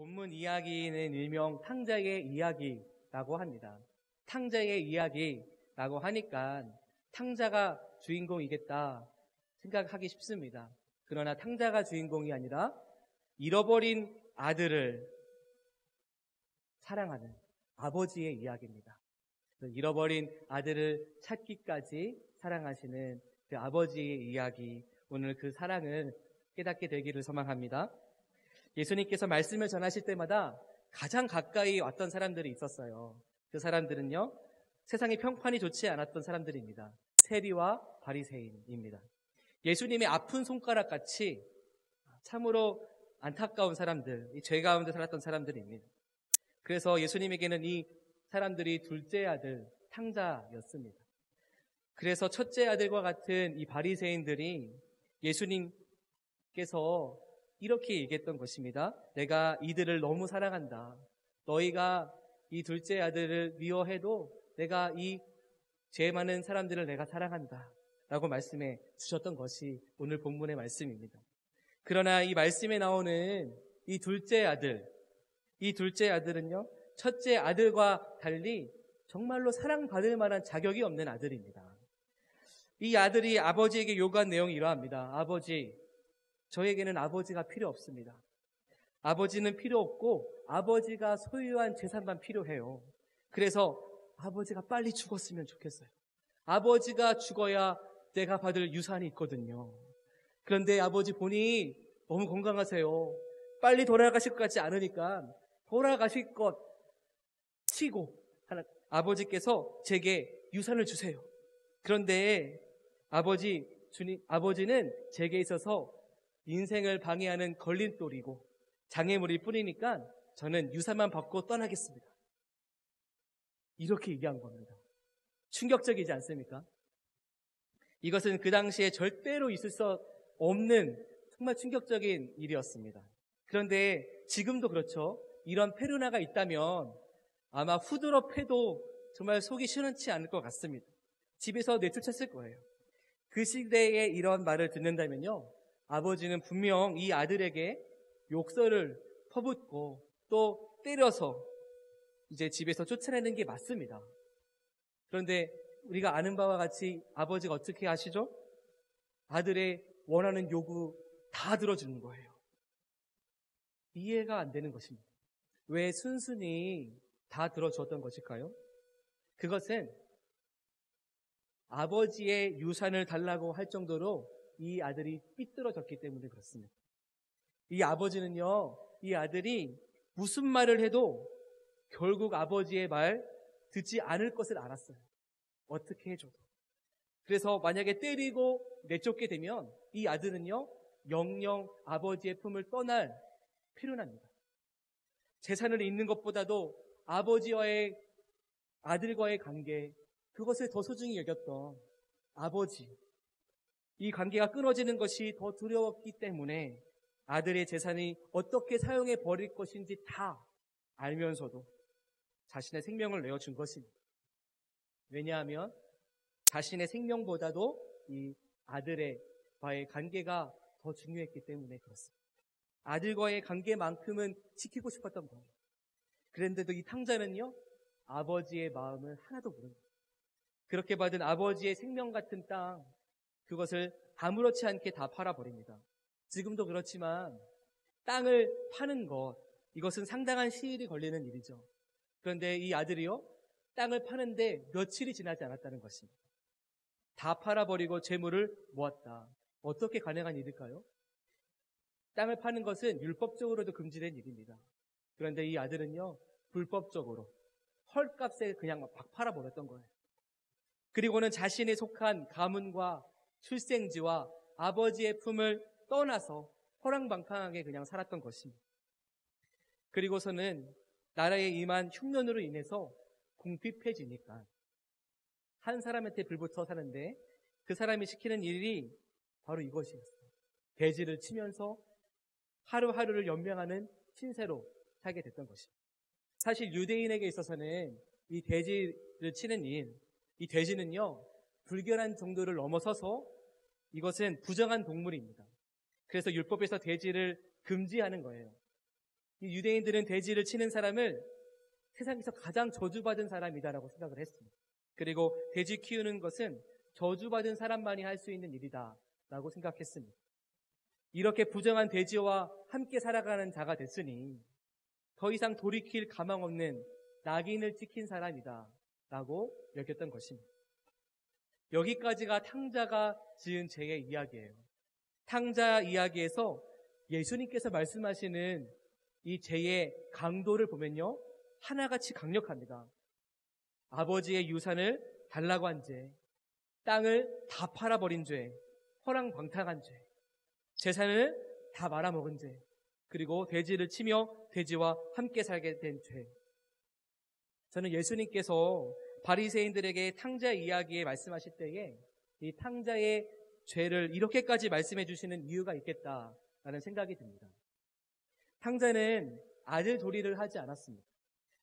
본문 이야기는 일명 탕자의 이야기라고 합니다. 탕자의 이야기라고 하니까 탕자가 주인공이겠다 생각하기 쉽습니다. 그러나 탕자가 주인공이 아니라 잃어버린 아들을 사랑하는 아버지의 이야기입니다. 잃어버린 아들을 찾기까지 사랑하시는 그 아버지의 이야기, 오늘 그 사랑을 깨닫게 되기를 소망합니다. 예수님께서 말씀을 전하실 때마다 가장 가까이 왔던 사람들이 있었어요. 그 사람들은요, 세상의 평판이 좋지 않았던 사람들입니다. 세리와 바리새인입니다. 예수님의 아픈 손가락 같이 참으로 안타까운 사람들, 이 죄 가운데 살았던 사람들입니다. 그래서 예수님에게는 이 사람들이 둘째 아들, 탕자였습니다. 그래서 첫째 아들과 같은 이 바리새인들이 예수님께서 이렇게 얘기했던 것입니다. 내가 이들을 너무 사랑한다. 너희가 이 둘째 아들을 미워해도 내가 이 죄 많은 사람들을 내가 사랑한다 라고 말씀해 주셨던 것이 오늘 본문의 말씀입니다. 그러나 이 말씀에 나오는 이 둘째 아들은요, 첫째 아들과 달리 정말로 사랑받을 만한 자격이 없는 아들입니다. 이 아들이 아버지에게 요구한 내용이 이러합니다. 아버지, 저에게는 아버지가 필요 없습니다. 아버지는 필요 없고 아버지가 소유한 재산만 필요해요. 그래서 아버지가 빨리 죽었으면 좋겠어요. 아버지가 죽어야 내가 받을 유산이 있거든요. 그런데 아버지 본인이 너무 건강하세요. 빨리 돌아가실 것 같지 않으니까 돌아가실 것 치고 아버지께서 제게 유산을 주세요. 그런데 아버지는 제게 있어서 인생을 방해하는 걸림돌이고 장애물일 뿐이니까 저는 유산만 받고 떠나겠습니다. 이렇게 얘기한 겁니다. 충격적이지 않습니까? 이것은 그 당시에 절대로 있을 수 없는 정말 충격적인 일이었습니다. 그런데 지금도 그렇죠. 이런 페루나가 있다면 아마 후드러 패도 정말 속이 시원치 않을 것 같습니다. 집에서 내쫓았을 거예요. 그 시대에 이런 말을 듣는다면요, 아버지는 분명 이 아들에게 욕설을 퍼붓고 또 때려서 이제 집에서 쫓아내는 게 맞습니다. 그런데 우리가 아는 바와 같이 아버지가 어떻게 하시죠? 아들의 원하는 요구 다 들어주는 거예요. 이해가 안 되는 것입니다. 왜 순순히 다 들어줬던 것일까요? 그것은 아버지의 유산을 달라고 할 정도로 이 아들이 삐뚤어졌기 때문에 그렇습니다. 이 아버지는요, 이 아들이 무슨 말을 해도 결국 아버지의 말 듣지 않을 것을 알았어요. 어떻게 해줘도. 그래서 만약에 때리고 내쫓게 되면 이 아들은요, 영영 아버지의 품을 떠날 필요합니다. 재산을 잃는 것보다도 아들과의 관계, 그것을 더 소중히 여겼던 아버지, 이 관계가 끊어지는 것이 더 두려웠기 때문에 아들의 재산이 어떻게 사용해 버릴 것인지 다 알면서도 자신의 생명을 내어준 것입니다. 왜냐하면 자신의 생명보다도 이 아들과의 관계가 더 중요했기 때문에 그렇습니다. 아들과의 관계만큼은 지키고 싶었던 거예요. 그런데도 이 탕자는요, 아버지의 마음을 하나도 모릅니다. 그렇게 받은 아버지의 생명 같은 땅, 그것을 아무렇지 않게 다 팔아버립니다. 지금도 그렇지만 땅을 파는 것, 이것은 상당한 시일이 걸리는 일이죠. 그런데 이 아들이요, 땅을 파는데 며칠이 지나지 않았다는 것입니다. 다 팔아버리고 재물을 모았다. 어떻게 가능한 일일까요? 땅을 파는 것은 율법적으로도 금지된 일입니다. 그런데 이 아들은요, 불법적으로 헐값에 그냥 막 팔아버렸던 거예요. 그리고는 자신이 속한 가문과 출생지와 아버지의 품을 떠나서 허랑방탕하게 그냥 살았던 것입니다. 그리고서는 나라에 임한 흉년으로 인해서 궁핍해지니까 한 사람한테 불붙어 사는데 그 사람이 시키는 일이 바로 이것이었어요. 돼지를 치면서 하루하루를 연명하는 신세로 살게 됐던 것입니다. 사실 유대인에게 있어서는 이 돼지를 치는 일, 이 돼지는요, 불결한 정도를 넘어서서 이것은 부정한 동물입니다. 그래서 율법에서 돼지를 금지하는 거예요. 이 유대인들은 돼지를 치는 사람을 세상에서 가장 저주받은 사람이다라고 생각을 했습니다. 그리고 돼지 키우는 것은 저주받은 사람만이 할 수 있는 일이다라고 생각했습니다. 이렇게 부정한 돼지와 함께 살아가는 자가 됐으니 더 이상 돌이킬 가망 없는 낙인을 찍힌 사람이다라고 여겼던 것입니다. 여기까지가 탕자가 지은 죄의 이야기예요. 탕자 이야기에서 예수님께서 말씀하시는 이 죄의 강도를 보면요, 하나같이 강력합니다. 아버지의 유산을 달라고 한 죄, 땅을 다 팔아버린 죄, 허랑방탕한 죄, 재산을 다 말아먹은 죄, 그리고 돼지를 치며 돼지와 함께 살게 된 죄. 저는 예수님께서 바리새인들에게 탕자 이야기에 말씀하실 때에 이 탕자의 죄를 이렇게까지 말씀해 주시는 이유가 있겠다라는 생각이 듭니다. 탕자는 아들 도리를 하지 않았습니다.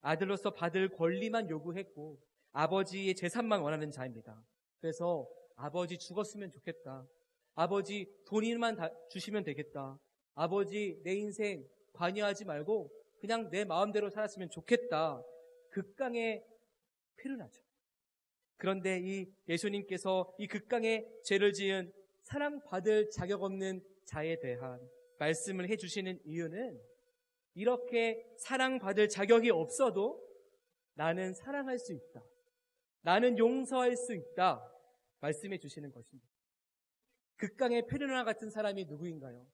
아들로서 받을 권리만 요구했고 아버지의 재산만 원하는 자입니다. 그래서 아버지 죽었으면 좋겠다. 아버지 돈만 주시면 되겠다. 아버지 내 인생 관여하지 말고 그냥 내 마음대로 살았으면 좋겠다. 극강의 표현하죠. 그런데 이 예수님께서 이 극강의 죄를 지은 사랑받을 자격 없는 자에 대한 말씀을 해주시는 이유는 이렇게 사랑받을 자격이 없어도 나는 사랑할 수 있다. 나는 용서할 수 있다. 말씀해 주시는 것입니다. 극강의 페르나 같은 사람이 누구인가요?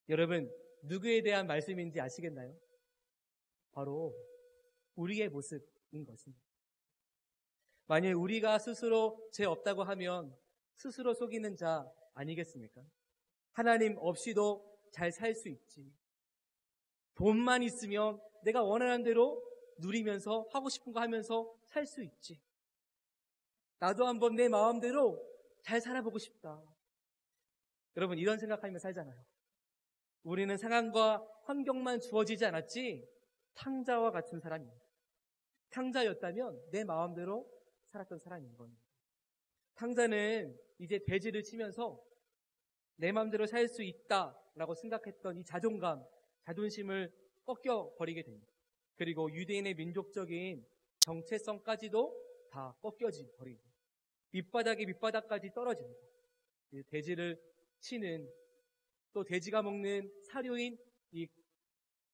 여러분, 누구에 대한 말씀인지 아시겠나요? 바로 우리의 모습인 것입니다. 만약 우리가 스스로 죄 없다고 하면 스스로 속이는 자 아니겠습니까? 하나님 없이도 잘 살 수 있지. 돈만 있으면 내가 원하는 대로 누리면서 하고 싶은 거 하면서 살 수 있지. 나도 한번 내 마음대로 잘 살아보고 싶다. 여러분, 이런 생각하면 살잖아요. 우리는 상황과 환경만 주어지지 않았지 탕자와 같은 사람입니다. 탕자였다면 내 마음대로 살았던 사람인 겁니다. 탕자는 이제 돼지를 치면서 내 마음대로 살 수 있다라고 생각했던 이 자존감, 자존심을 꺾여버리게 됩니다. 그리고 유대인의 민족적인 정체성까지도 다 꺾여지 버리고 밑바닥에 밑바닥까지 떨어집니다. 돼지를 치는, 또 돼지가 먹는 사료인 이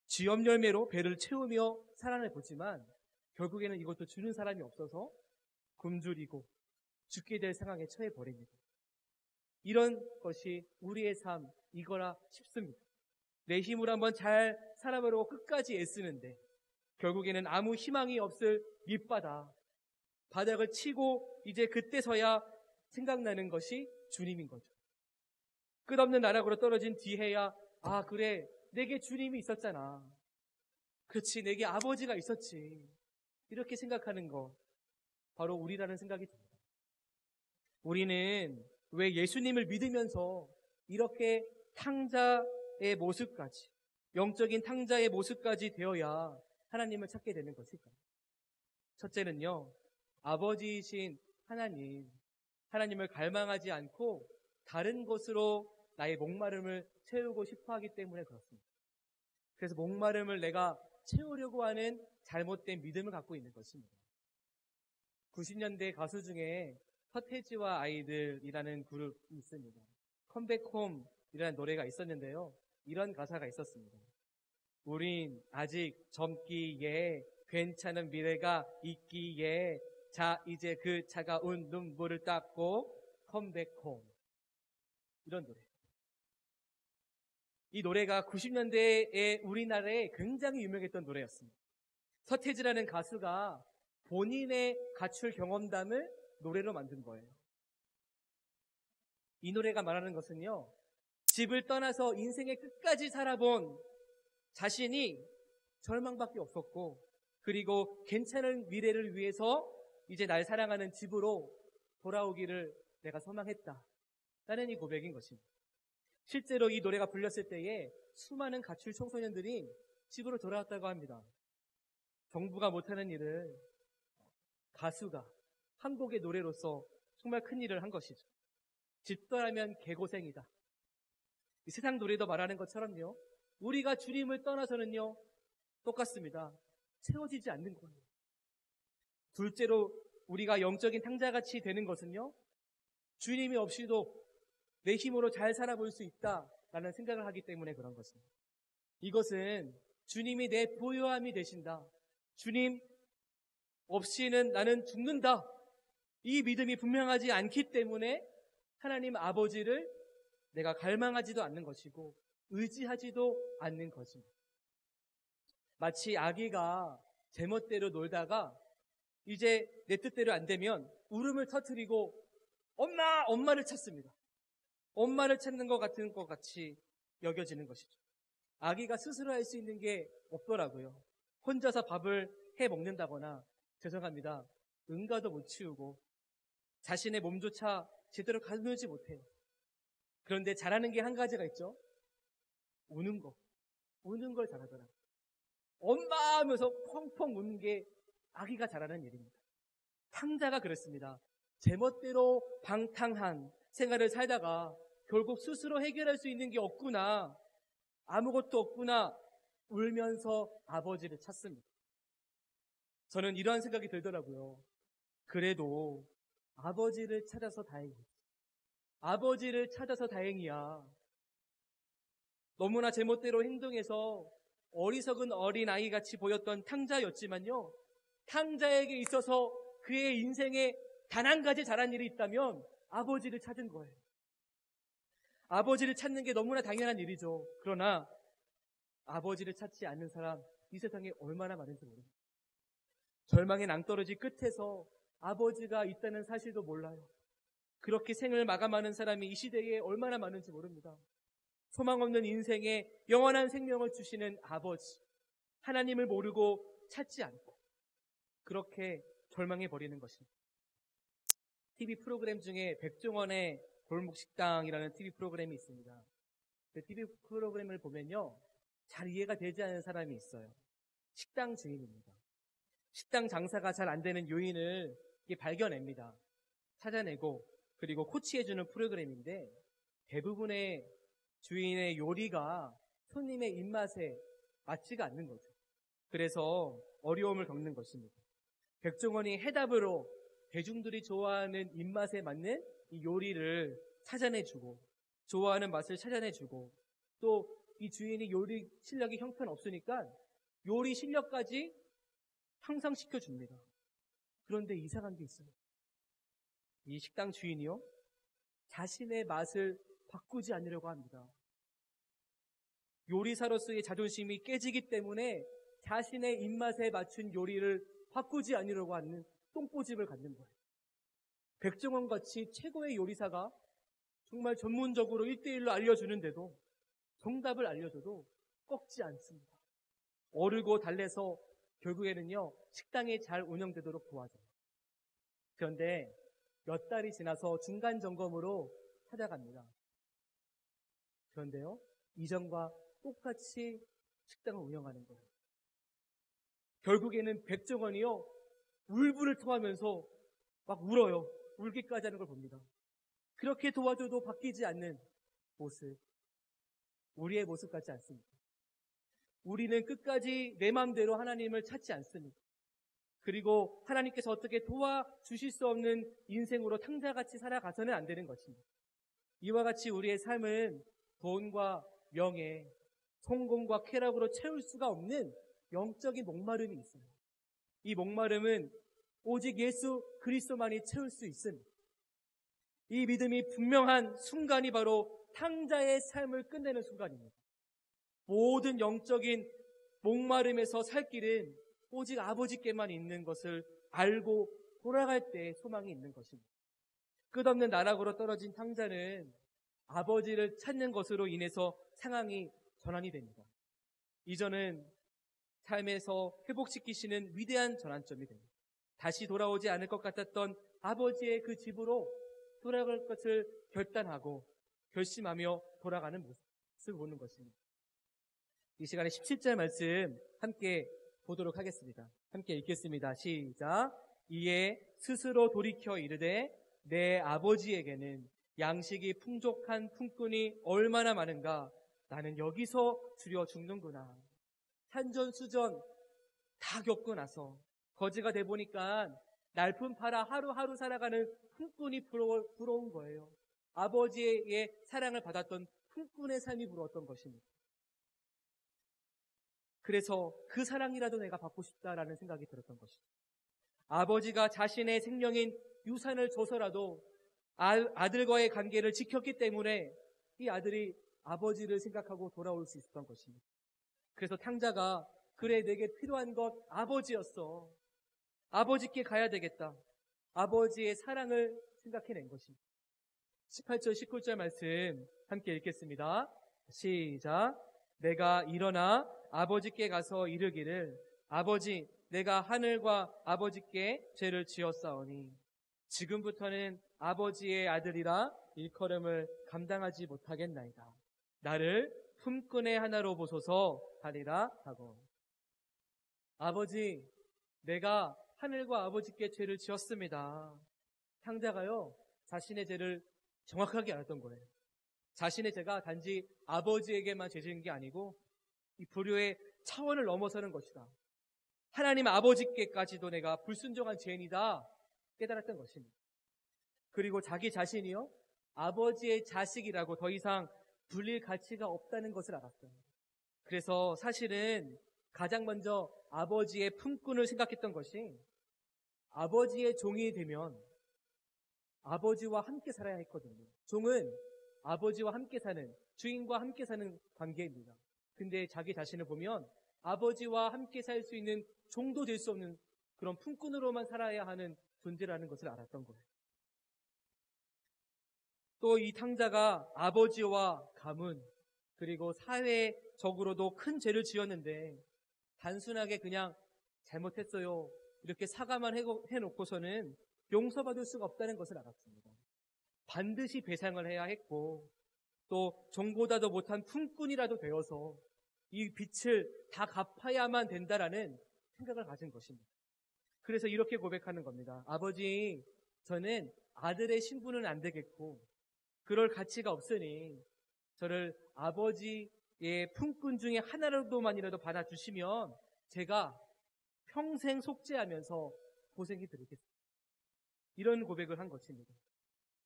쥐염 열매로 배를 채우며 살아내 보지만 결국에는 이것도 주는 사람이 없어서 굶주리고 죽게 될 상황에 처해 버립니다. 이런 것이 우리의 삶이거나 싶습니다. 내 힘으로 한번 잘 살아보려고 끝까지 애쓰는데 결국에는 아무 희망이 없을 밑바닥, 바닥을 치고 이제 그때서야 생각나는 것이 주님인 거죠. 끝없는 나락으로 떨어진 뒤에야 아 그래, 내게 주님이 있었잖아. 그렇지, 내게 아버지가 있었지. 이렇게 생각하는 거 바로 우리라는 생각이 듭니다. 우리는 왜 예수님을 믿으면서 이렇게 탕자의 모습까지, 영적인 탕자의 모습까지 되어야 하나님을 찾게 되는 것일까요? 첫째는요, 아버지이신 하나님을 갈망하지 않고 다른 곳으로 나의 목마름을 채우고 싶어 하기 때문에 그렇습니다. 그래서 목마름을 내가 채우려고 하는 잘못된 믿음을 갖고 있는 것입니다. 90년대 가수 중에 서태지와 아이들이라는 그룹이 있습니다. 컴백홈이라는 노래가 있었는데요. 이런 가사가 있었습니다. 우린 아직 젊기에 괜찮은 미래가 있기에 자 이제 그 차가운 눈물을 닦고 컴백홈. 이런 노래. 이 노래가 90년대에 우리나라에 굉장히 유명했던 노래였습니다. 서태지라는 가수가 본인의 가출 경험담을 노래로 만든 거예요. 이 노래가 말하는 것은요, 집을 떠나서 인생의 끝까지 살아본 자신이 절망밖에 없었고, 그리고 괜찮은 미래를 위해서 이제 날 사랑하는 집으로 돌아오기를 내가 소망했다. 라는 이 고백인 것입니다. 실제로 이 노래가 불렸을 때에 수많은 가출 청소년들이 집으로 돌아왔다고 합니다. 정부가 못하는 일을 가수가 한 곡의 노래로서 정말 큰 일을 한 것이죠. 집 떠나면 개고생이다. 이 세상 노래도 말하는 것처럼요, 우리가 주님을 떠나서는요, 똑같습니다. 채워지지 않는 거예요. 둘째로 우리가 영적인 탕자같이 되는 것은요, 주님이 없이도 내 힘으로 잘 살아볼 수 있다라는 생각을 하기 때문에 그런 것입니다. 이것은 주님이 내 보요함이 되신다. 주님 없이는 나는 죽는다. 이 믿음이 분명하지 않기 때문에 하나님 아버지를 내가 갈망하지도 않는 것이고 의지하지도 않는 것입니다. 마치 아기가 제멋대로 놀다가 이제 내 뜻대로 안 되면 울음을 터뜨리고 엄마를 찾습니다. 엄마를 찾는 것 같이 여겨지는 것이죠. 아기가 스스로 할 수 있는 게 없더라고요. 혼자서 밥을 해 먹는다거나, 죄송합니다, 응가도 못 치우고 자신의 몸조차 제대로 가누지 못해요. 그런데 잘하는 게 한 가지가 있죠. 우는 걸 잘하더라고요. 엄마 하면서 펑펑 우는 게 아기가 잘하는 일입니다. 탕자가 그랬습니다. 제멋대로 방탕한 생활을 살다가 결국 스스로 해결할 수 있는 게 없구나, 아무것도 없구나 울면서 아버지를 찾습니다. 저는 이러한 생각이 들더라고요. 그래도 아버지를 찾아서 다행이야. 아버지를 찾아서 다행이야. 너무나 제멋대로 행동해서 어리석은 어린아이 같이 보였던 탕자였지만요, 탕자에게 있어서 그의 인생에 단 한 가지 잘한 일이 있다면 아버지를 찾은 거예요. 아버지를 찾는 게 너무나 당연한 일이죠. 그러나 아버지를 찾지 않는 사람, 이 세상에 얼마나 많은지 모릅니다. 절망의 낭떠러지 끝에서 아버지가 있다는 사실도 몰라요. 그렇게 생을 마감하는 사람이 이 시대에 얼마나 많은지 모릅니다. 소망 없는 인생에 영원한 생명을 주시는 아버지, 하나님을 모르고 찾지 않고 그렇게 절망해버리는 것입니다. TV 프로그램 중에 백종원의 골목식당이라는 TV 프로그램이 있습니다. 그 TV 프로그램을 보면요, 잘 이해가 되지 않는 사람이 있어요. 식당 주인입니다. 식당 장사가 잘 안 되는 요인을 발견냅니다. 찾아내고 그리고 코치해주는 프로그램인데, 대부분의 주인의 요리가 손님의 입맛에 맞지가 않는 거죠. 그래서 어려움을 겪는 것입니다. 백종원이 해답으로 대중들이 좋아하는 입맛에 맞는 이 요리를 찾아내주고, 좋아하는 맛을 찾아내주고, 또 이 주인이 요리 실력이 형편없으니까 요리 실력까지 향상시켜줍니다. 그런데 이상한 게 있어요. 이 식당 주인이요, 자신의 맛을 바꾸지 않으려고 합니다. 요리사로서의 자존심이 깨지기 때문에 자신의 입맛에 맞춘 요리를 바꾸지 않으려고 하는 똥꼬집을 갖는 거예요. 백종원 같이 최고의 요리사가 정말 전문적으로 1대1로 알려주는데도, 정답을 알려줘도 꺾지 않습니다. 어르고 달래서 결국에는요, 식당이 잘 운영되도록 도와줘요. 그런데 몇 달이 지나서 중간 점검으로 찾아갑니다. 그런데요, 이전과 똑같이 식당을 운영하는 거예요. 결국에는 백종원이요, 울분을 토하면서 막 울어요. 울기까지 하는 걸 봅니다. 그렇게 도와줘도 바뀌지 않는 모습, 우리의 모습 같지 않습니다. 우리는 끝까지 내 마음대로 하나님을 찾지 않습니다. 그리고 하나님께서 어떻게 도와주실 수 없는 인생으로 탕자같이 살아가서는 안 되는 것입니다. 이와 같이 우리의 삶은 돈과 명예, 성공과 쾌락으로 채울 수가 없는 영적인 목마름이 있어요. 이 목마름은 오직 예수 그리스도만이 채울 수 있습니다. 이 믿음이 분명한 순간이 바로 탕자의 삶을 끝내는 순간입니다. 모든 영적인 목마름에서 살 길은 오직 아버지께만 있는 것을 알고 돌아갈 때 소망이 있는 것입니다. 끝없는 나락으로 떨어진 탕자는 아버지를 찾는 것으로 인해서 상황이 전환이 됩니다. 이전은 삶에서 회복시키시는 위대한 전환점이 됩니다. 다시 돌아오지 않을 것 같았던 아버지의 그 집으로 돌아갈 것을 결단하고 결심하며 돌아가는 모습을 보는 것입니다. 이 시간에 17절 말씀 함께 보도록 하겠습니다. 함께 읽겠습니다. 시작. 이에 스스로 돌이켜 이르되 내 아버지에게는 양식이 풍족한 품꾼이 얼마나 많은가. 나는 여기서 주려 죽는구나. 산전수전 다 겪고 나서 거지가 돼 보니까 날품 팔아 하루하루 살아가는 품꾼이 부러운 거예요. 아버지의 사랑을 받았던 품꾼의 삶이 부러웠던 것입니다. 그래서 그 사랑이라도 내가 받고 싶다라는 생각이 들었던 것이죠. 아버지가 자신의 생명인 유산을 줘서라도 아들과의 관계를 지켰기 때문에 이 아들이 아버지를 생각하고 돌아올 수 있었던 것입니다. 그래서 탕자가 그래 내게 필요한 것 아버지였어. 아버지께 가야 되겠다. 아버지의 사랑을 생각해낸 것입니다. 18절 19절 말씀 함께 읽겠습니다. 시작. 내가 일어나 아버지께 가서 이르기를 아버지 내가 하늘과 아버지께 죄를 지었사오니 지금부터는 아버지의 아들이라 일컬음을 감당하지 못하겠나이다. 나를 품꾼의 하나로 보소서 하리라 하고 아버지 내가 하늘과 아버지께 죄를 지었습니다. 탕자가요 자신의 죄를 정확하게 알았던 거예요. 자신의 죄가 단지 아버지에게만 죄 지은 게 아니고 이 불효의 차원을 넘어서는 것이다. 하나님 아버지께까지도 내가 불순종한 죄인이다 깨달았던 것입니다. 그리고 자기 자신이요 아버지의 자식이라고 더 이상 불릴 가치가 없다는 것을 알았어요. 그래서 사실은 가장 먼저 아버지의 품꾼을 생각했던 것이 아버지의 종이 되면 아버지와 함께 살아야 했거든요. 종은 아버지와 함께 사는, 주인과 함께 사는 관계입니다. 근데 자기 자신을 보면 아버지와 함께 살 수 있는 종도 될 수 없는 그런 품꾼으로만 살아야 하는 존재라는 것을 알았던 거예요. 또 이 탕자가 아버지와 가문 그리고 사회적으로도 큰 죄를 지었는데 단순하게 그냥 잘못했어요 이렇게 사과만 해놓고서는 용서받을 수가 없다는 것을 알았습니다. 반드시 배상을 해야 했고 또 종보다도 못한 품꾼이라도 되어서 이 빚을 다 갚아야만 된다라는 생각을 가진 것입니다. 그래서 이렇게 고백하는 겁니다. 아버지, 저는 아들의 신분은 안 되겠고 그럴 가치가 없으니 저를 아버지의 품꾼 중에 하나로만이라도 받아주시면 제가 평생 속죄하면서 고생해 드리겠습니다. 이런 고백을 한 것입니다.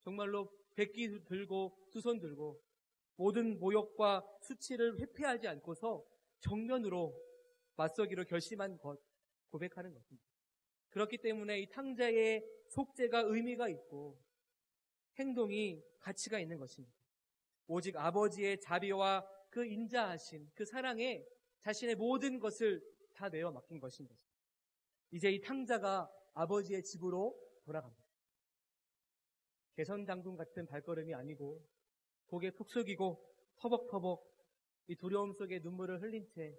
정말로 백기 들고 두 손 들고 모든 모욕과 수치를 회피하지 않고서 정면으로 맞서기로 결심한 것, 고백하는 것입니다. 그렇기 때문에 이 탕자의 속죄가 의미가 있고 행동이 가치가 있는 것입니다. 오직 아버지의 자비와 그 인자하심, 그 사랑에 자신의 모든 것을 다 내어 맡긴 것인 것입니다. 이제 이 탕자가 아버지의 집으로 돌아갑니다. 개선장군 같은 발걸음이 아니고 고개 푹 숙이고 터벅터벅 이 두려움 속에 눈물을 흘린 채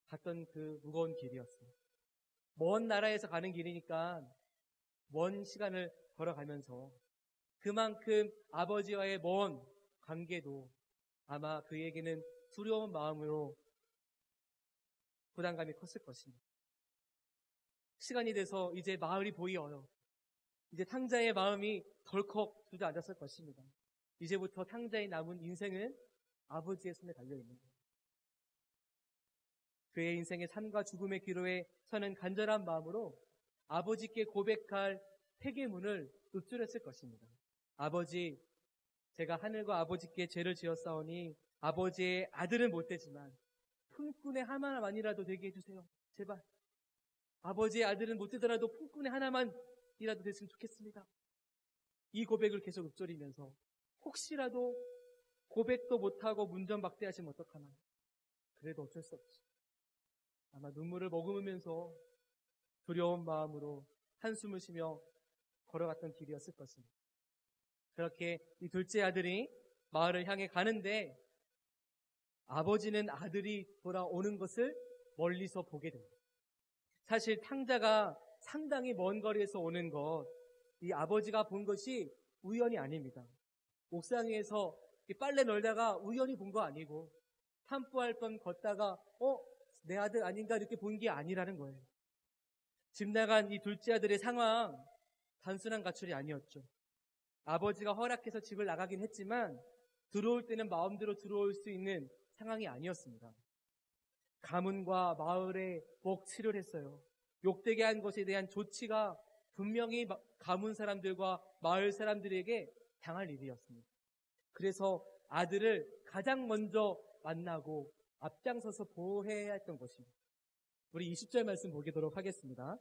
갔던 그 무거운 길이었습니다. 먼 나라에서 가는 길이니까 먼 시간을 걸어가면서 그만큼 아버지와의 먼 관계도 아마 그에게는 두려운 마음으로 부담감이 컸을 것입니다. 시간이 돼서 이제 마을이 보여요. 이제 탕자의 마음이 덜컥 주저앉았을 것입니다. 이제부터 탕자의 남은 인생은 아버지의 손에 달려있는 거예요. 그의 인생의 삶과 죽음의 기로에 서는 간절한 마음으로 아버지께 고백할 회개문을 노출했을 것입니다. 아버지, 제가 하늘과 아버지께 죄를 지었사오니 아버지의 아들은 못되지만 품꾼의 하나만이라도 되게 해주세요. 제발. 아버지의 아들은 못되더라도 품꾼의 하나만이라도 됐으면 좋겠습니다. 이 고백을 계속 읊조리면서 혹시라도 고백도 못하고 문전박대하시면 어떡하나. 그래도 어쩔 수 없지. 아마 눈물을 머금으면서 두려운 마음으로 한숨을 쉬며 걸어갔던 길이었을 것입니다. 그렇게 이 둘째 아들이 마을을 향해 가는데 아버지는 아들이 돌아오는 것을 멀리서 보게 됩니다. 사실 탕자가 상당히 먼 거리에서 오는 것, 이 아버지가 본 것이 우연이 아닙니다. 옥상 위에서 빨래 널다가 우연히 본 거 아니고 산보할 뻔 걷다가 내 아들 아닌가 이렇게 본 게 아니라는 거예요. 집 나간 이 둘째 아들의 상황 단순한 가출이 아니었죠. 아버지가 허락해서 집을 나가긴 했지만 들어올 때는 마음대로 들어올 수 있는 상황이 아니었습니다. 가문과 마을에 먹칠을 했어요. 욕되게 한 것에 대한 조치가 분명히 가문 사람들과 마을 사람들에게 당할 일이었습니다. 그래서 아들을 가장 먼저 만나고 앞장서서 보호해야 했던 것입니다. 우리 20절 말씀 보도록 하겠습니다.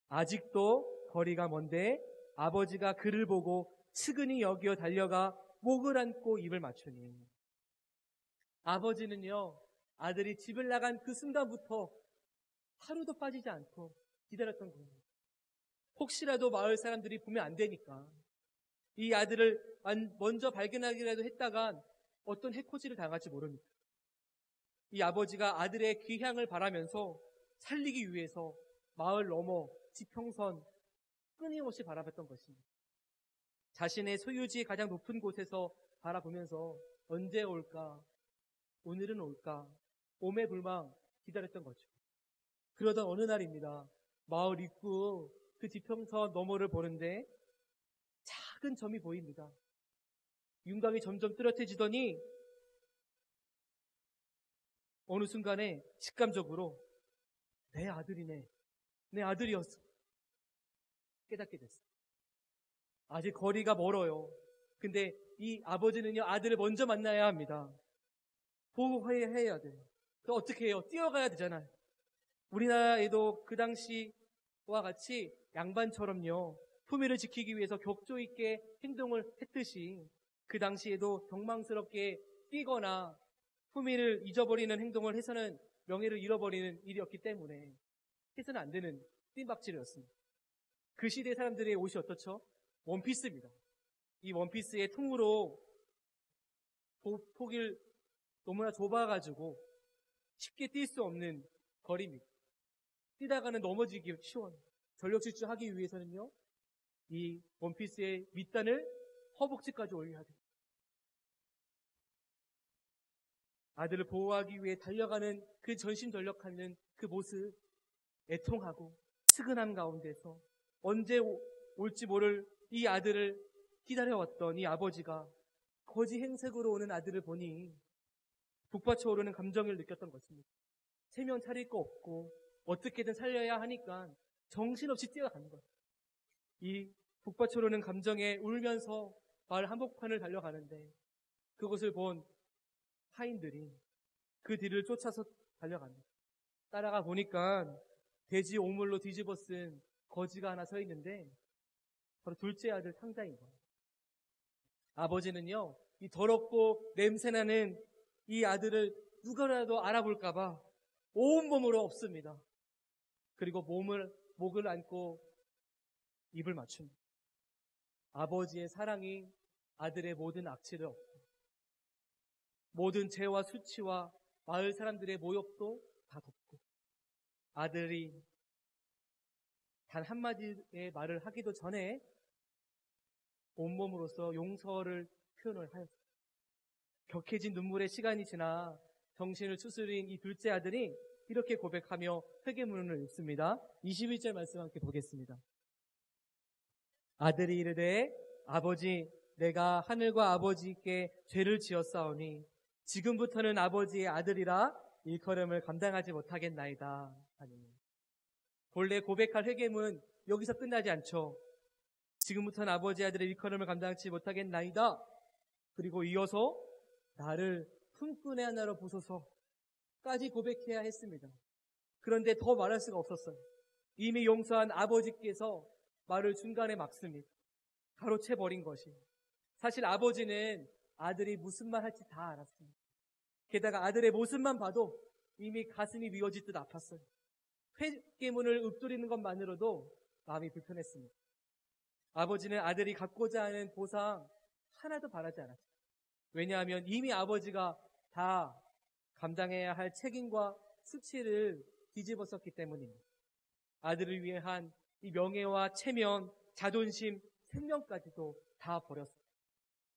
아직도 거리가 먼데 아버지가 그를 보고 측은히 여기어 달려가 목을 안고 입을 맞추니. 아버지는요, 아들이 집을 나간 그 순간부터 하루도 빠지지 않고 기다렸던 거예요. 혹시라도 마을 사람들이 보면 안 되니까. 이 아들을 먼저 발견하기라도 했다간 어떤 해코지를 당할지 모릅니다. 이 아버지가 아들의 귀향을 바라면서 살리기 위해서 마을 너머, 지평선 끊임없이 바라봤던 것입니다. 자신의 소유지 가장 높은 곳에서 바라보면서 언제 올까, 오늘은 올까, 오매불망 기다렸던 거죠. 그러던 어느 날입니다. 마을 입구 그 지평선 너머를 보는데 작은 점이 보입니다. 윤곽이 점점 뚜렷해지더니 어느 순간에 직감적으로 내 아들이네, 내 아들이었어 깨닫게 됐어요. 아직 거리가 멀어요. 근데 이 아버지는요, 아들을 먼저 만나야 합니다. 보호해야 돼요. 그 어떻게 해요? 뛰어가야 되잖아요. 우리나라에도 그 당시와 같이 양반처럼요, 품위를 지키기 위해서 격조 있게 행동을 했듯이 그 당시에도 경망스럽게 뛰거나 품위를 잊어버리는 행동을 해서는 명예를 잃어버리는 일이었기 때문에 해서는 안 되는 뜀박질이었습니다. 그 시대 사람들의 옷이 어떻죠? 원피스입니다. 이 원피스의 통으로 폭이 너무나 좁아가지고 쉽게 뛸 수 없는 거리입니다. 뛰다가는 넘어지기 쉬워요. 전력 질주하기 위해서는요, 이 원피스의 밑단을 허벅지까지 올려야 돼요. 아들을 보호하기 위해 달려가는 그 전심전력하는 그 모습, 애통하고 측은함 가운데서 언제 올지 모를 이 아들을 기다려왔던 이 아버지가 거지 행색으로 오는 아들을 보니 북받쳐 오르는 감정을 느꼈던 것입니다. 체면 차릴 거 없고 어떻게든 살려야 하니까 정신없이 뛰어가는 거예요. 이 북받쳐 오르는 감정에 울면서 마을 한복판을 달려가는데 그것을 본 하인들이 그 뒤를 쫓아서 달려갑니다. 따라가 보니까 돼지 오물로 뒤집어 쓴 거지가 하나 서 있는데 바로 둘째 아들 탕자인 거예요. 아버지는요, 이 더럽고 냄새나는 이 아들을 누구라도 알아볼까봐 온몸으로 없습니다. 그리고 목을 안고 입을 맞춥니다. 아버지의 사랑이 아들의 모든 악취를 없고 모든 죄와 수치와 마을 사람들의 모욕도 다 덮고 아들이 단 한마디의 말을 하기도 전에 온몸으로서 용서를 표현을 하였습니다. 격해진 눈물의 시간이 지나 정신을 추스린 이 둘째 아들이 이렇게 고백하며 회개문을 읽습니다. 21절 말씀 함께 보겠습니다. 아들이 이르되 아버지, 내가 하늘과 아버지께 죄를 지었사오니 지금부터는 아버지의 아들이라 일컬음을 감당하지 못하겠나이다 하니. 본래 고백할 회개문 여기서 끝나지 않죠. 지금부터는 아버지의 아들의 일컬음을 감당하지 못하겠나이다. 그리고 이어서 나를 품꾼의 하나로 보소서까지 고백해야 했습니다. 그런데 더 말할 수가 없었어요. 이미 용서한 아버지께서 말을 중간에 막습니다. 가로채버린 것이. 사실 아버지는 아들이 무슨 말 할지 다 알았습니다. 게다가 아들의 모습만 봐도 이미 가슴이 미어질 듯 아팠어요. 회개문을 읊조리는 것만으로도 마음이 불편했습니다. 아버지는 아들이 갖고자 하는 보상 하나도 바라지 않았죠. 왜냐하면 이미 아버지가 다 감당해야 할 책임과 수치를 뒤집었었기 때문입니다. 아들을 위해 한 이 명예와 체면, 자존심, 생명까지도 다 버렸습니다.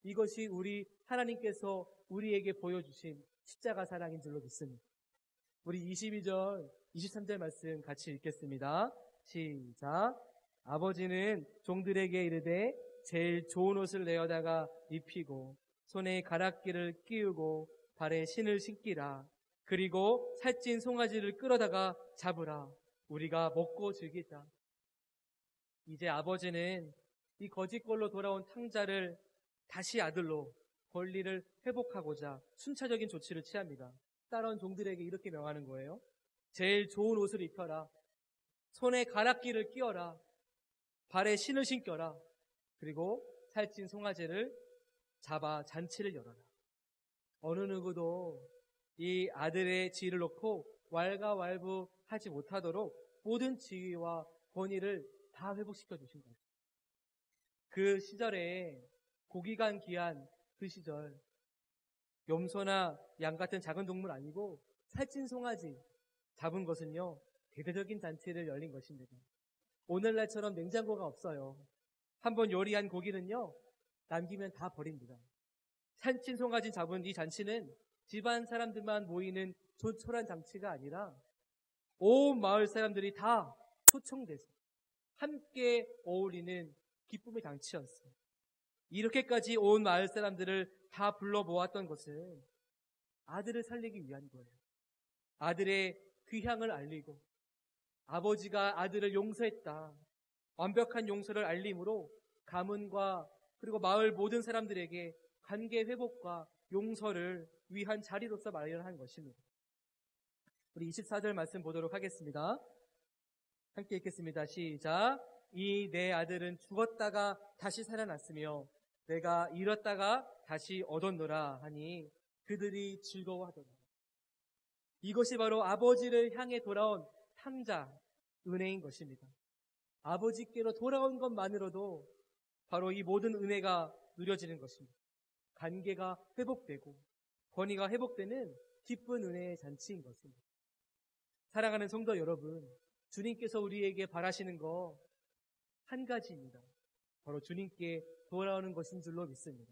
이것이 우리 하나님께서 우리에게 보여주신 십자가 사랑인 줄로 믿습니다. 우리 22절, 23절 말씀 같이 읽겠습니다. 시작. 아버지는 종들에게 이르되 제일 좋은 옷을 내어다가 입히고 손에 가락기를 끼우고 발에 신을 신기라. 그리고 살찐 송아지를 끌어다가 잡으라. 우리가 먹고 즐기자. 이제 아버지는 이 거짓골로 돌아온 탕자를 다시 아들로 권리를 회복하고자 순차적인 조치를 취합니다. 따라온 종들에게 이렇게 명하는 거예요. 제일 좋은 옷을 입혀라. 손에 가락기를 끼워라. 발에 신을 신겨라. 그리고 살찐 송아지를 잡아 잔치를 열어라. 어느 누구도 이 아들의 지위를 놓고 왈가왈부하지 못하도록 모든 지위와 권위를 다 회복시켜 주신 거예요. 그 시절에 고기가 귀한 그 시절, 염소나 양 같은 작은 동물 아니고 살찐 송아지 잡은 것은요, 대대적인 잔치를 열린 것입니다. 오늘날처럼 냉장고가 없어요. 한번 요리한 고기는요, 남기면 다 버립니다. 살찐 송아지 잡은 이 잔치는 집안 사람들만 모이는 조촐한 잔치가 아니라 온 마을 사람들이 다 초청돼서 함께 어울리는 기쁨의 잔치였어요. 이렇게까지 온 마을 사람들을 다 불러 모았던 것은 아들을 살리기 위한 거예요. 아들의 귀향을 알리고 아버지가 아들을 용서했다, 완벽한 용서를 알림으로 가문과 그리고 마을 모든 사람들에게 관계 회복과 용서를 위한 자리로서 마련한 것입니다. 우리 24절 말씀 보도록 하겠습니다. 함께 읽겠습니다. 시작. 이 내 아들은 죽었다가 다시 살아났으며 내가 잃었다가 다시 얻었노라 하니 그들이 즐거워하더라. 이것이 바로 아버지를 향해 돌아온 탕자 은혜인 것입니다. 아버지께로 돌아온 것만으로도 바로 이 모든 은혜가 누려지는 것입니다. 관계가 회복되고 권위가 회복되는 기쁜 은혜의 잔치인 것입니다. 사랑하는 성도 여러분, 주님께서 우리에게 바라시는 거 한 가지입니다. 바로 주님께 돌아오는 것인 줄로 믿습니다.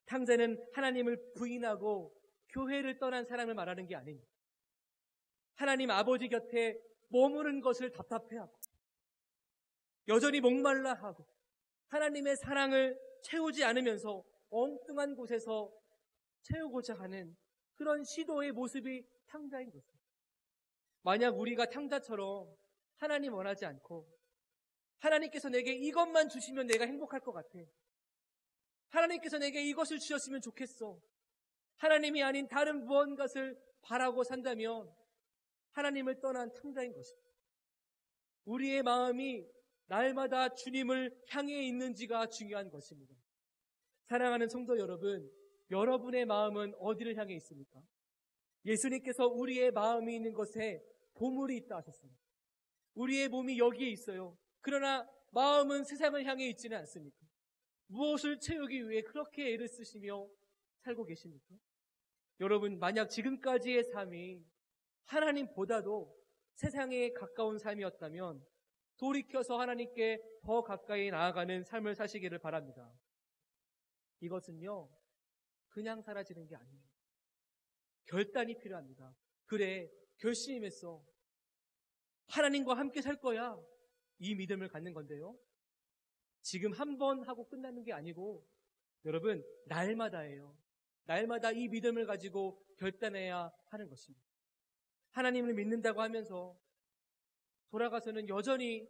탕자는 하나님을 부인하고 교회를 떠난 사람을 말하는 게 아닙니다. 하나님 아버지 곁에 머무른 것을 답답해하고 여전히 목말라 하고 하나님의 사랑을 채우지 않으면서 엉뚱한 곳에서 채우고자 하는 그런 시도의 모습이 탕자인 것입니다. 만약 우리가 탕자처럼 하나님 원하지 않고 하나님께서 내게 이것만 주시면 내가 행복할 것 같아, 하나님께서 내게 이것을 주셨으면 좋겠어, 하나님이 아닌 다른 무언가를 바라고 산다면 하나님을 떠난 탕자인 것입니다. 우리의 마음이 날마다 주님을 향해 있는지가 중요한 것입니다. 사랑하는 성도 여러분, 여러분의 마음은 어디를 향해 있습니까? 예수님께서 우리의 마음이 있는 것에 보물이 있다 하셨습니다. 우리의 몸이 여기에 있어요. 그러나 마음은 세상을 향해 있지는 않습니까? 무엇을 채우기 위해 그렇게 애를 쓰시며 살고 계십니까? 여러분, 만약 지금까지의 삶이 하나님보다도 세상에 가까운 삶이었다면 돌이켜서 하나님께 더 가까이 나아가는 삶을 사시기를 바랍니다. 이것은요, 그냥 사라지는 게 아니에요. 결단이 필요합니다. 그래, 결심했어. 하나님과 함께 살 거야. 이 믿음을 갖는 건데요. 지금 한 번 하고 끝나는 게 아니고 여러분, 날마다예요. 날마다 이 믿음을 가지고 결단해야 하는 것입니다. 하나님을 믿는다고 하면서 돌아가서는 여전히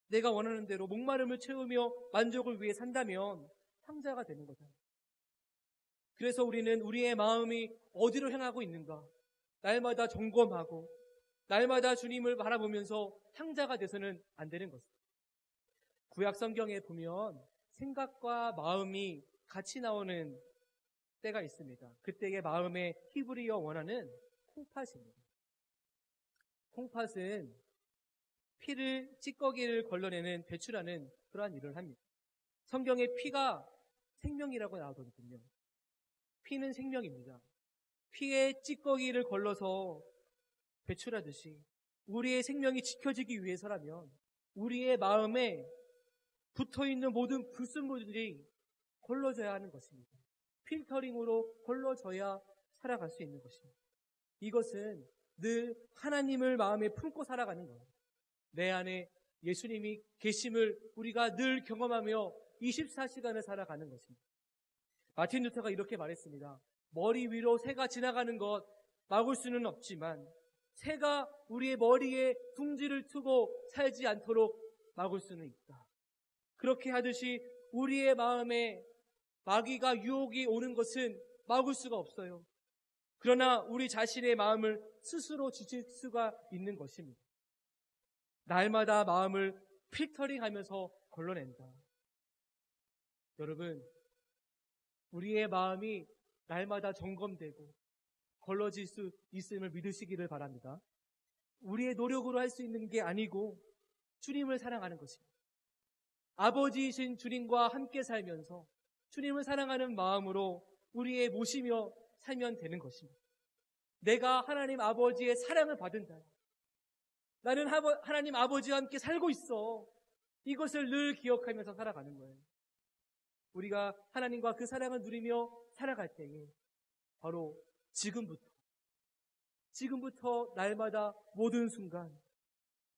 내가 원하는 대로 목마름을 채우며 만족을 위해 산다면 탕자가 되는 거잖아요. 그래서 우리는 우리의 마음이 어디로 향하고 있는가 날마다 점검하고 날마다 주님을 바라보면서 탕자가 돼서는 안 되는 것입니다. 구약 성경에 보면 생각과 마음이 같이 나오는 때가 있습니다. 그때의 마음의 히브리어 원어는 콩팥입니다. 콩팥은 피를 찌꺼기를 걸러내는 배출하는 그러한 일을 합니다. 성경에 피가 생명이라고 나오거든요. 피는 생명입니다. 피에 찌꺼기를 걸러서 배출하듯이 우리의 생명이 지켜지기 위해서라면 우리의 마음에 붙어있는 모든 불순물들이 걸러져야 하는 것입니다. 필터링으로 걸러져야 살아갈 수 있는 것입니다. 이것은 늘 하나님을 마음에 품고 살아가는 거예요. 내 안에 예수님이 계심을 우리가 늘 경험하며 24시간을 살아가는 것입니다. 마틴 루터가 이렇게 말했습니다. 머리 위로 새가 지나가는 것 막을 수는 없지만 새가 우리의 머리에 둥지를 트고 살지 않도록 막을 수는 있다. 그렇게 하듯이 우리의 마음에 마귀가 유혹이 오는 것은 막을 수가 없어요. 그러나 우리 자신의 마음을 스스로 지킬 수가 있는 것입니다. 날마다 마음을 필터링하면서 걸러낸다. 여러분, 우리의 마음이 날마다 점검되고 걸러질 수 있음을 믿으시기를 바랍니다. 우리의 노력으로 할 수 있는 게 아니고 주님을 사랑하는 것입니다. 아버지이신 주님과 함께 살면서 주님을 사랑하는 마음으로 우리의 모시며 살면 되는 것입니다. 내가 하나님 아버지의 사랑을 받은다. 나는 하나님 아버지와 함께 살고 있어. 이것을 늘 기억하면서 살아가는 거예요. 우리가 하나님과 그 사랑을 누리며 살아갈 때에 바로 지금부터 날마다 모든 순간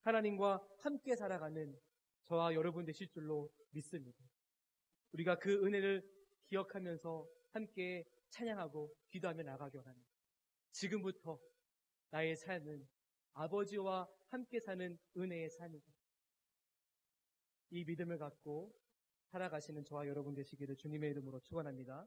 하나님과 함께 살아가는 저와 여러분 되실 줄로 믿습니다. 우리가 그 은혜를 기억하면서 함께 찬양하고 기도하며 나가기 원합니다. 지금부터 나의 삶은 아버지와 함께 사는 은혜의 삶이다. 이 믿음을 갖고 살아가시는 저와 여러분 되시기를 주님의 이름으로 축원합니다.